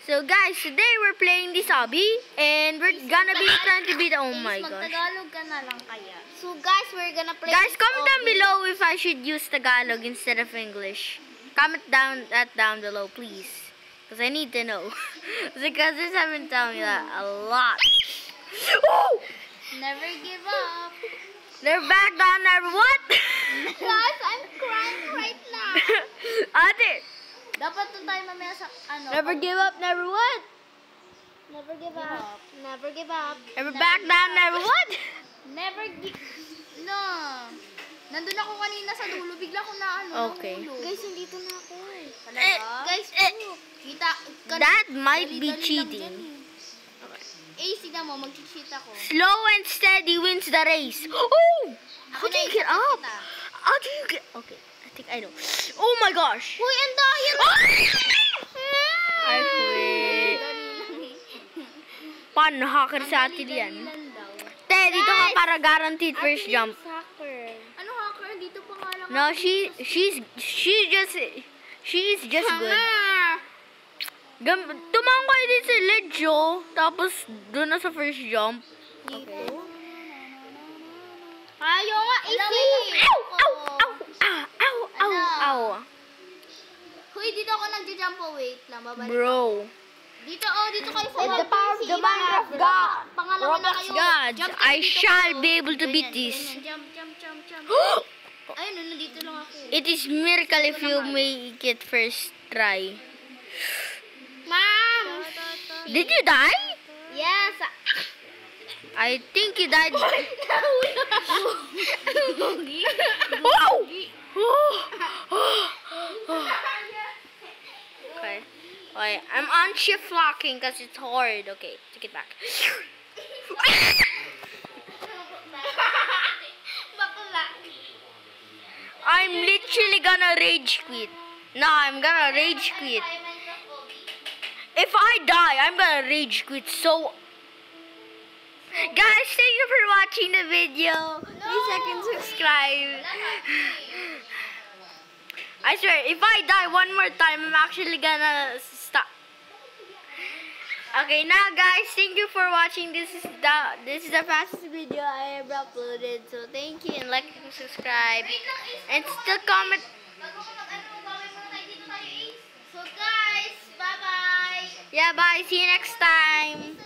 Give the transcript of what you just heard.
So guys, today we're playing this hobby and we're gonna be trying to beat. Oh my gosh. Mag-Tagalog ka na lang kaya. So guys, we're gonna play. Guys, comment down below if I should use Tagalog instead of English. Comment down below, please, because I need to know. Because this have been telling me that a lot. Oh! Never give up. Never back down, never what? Guys, I'm crying right now. Ate, Dapat to tayo mamaya sa ano. never give up, never what? Never give up. Never give up. Never back down, never what? Never give. No. Nandun ako kanina sa dulo, bigla ko na ano. Okay. nahulog. Guys, nandito na ako. Guys, kita. That might be dali-dali lang cheating. dyan sida mo, mag-cheat ako. Slow and steady wins the race. Oh! How do you get up? Kita. How do you get? Okay, I think I know. Oh my gosh! Uy, ang daya na. I quit. Paano hacker sa atin yan? Te, dito ka para guaranteed first jump. Hacker. Ano hacker? Dito pa nga lang. No, she's just good. Tumangkay din sa ledge, oh. Tapos doon na sa first jump. Okay. Ayaw nga, easy. Ow! Ow! Ow! Ah! Ow! Ow! Ow! Huy, dito ako nag-jump. Wait lang, babalik. Bro. Dito kayo sa The power of the Minecraft God. Pangalawa na Roblox kayo. gods, Jump I dito shall kayo. be able to beat Ganyan, this. ganyan. Jump. Ayun, nandito lang ako. It is miracle if you make it first try. Ma'am! Did you die? Yes. I think you died. Okay. Okay, I'm on shift locking because it's hard. Okay, take it back. I'm literally gonna rage quit. No, I'm gonna rage quit. If I die, I'm gonna rage quit. So, guys, thank you for watching the video. Please like and subscribe. I swear, if I die one more time, I'm actually gonna stop. Okay, now guys, thank you for watching. This is the fastest video I ever uploaded. So thank you and like and subscribe. And still comment. So guys, bye-bye. Yeah, bye. See you next time.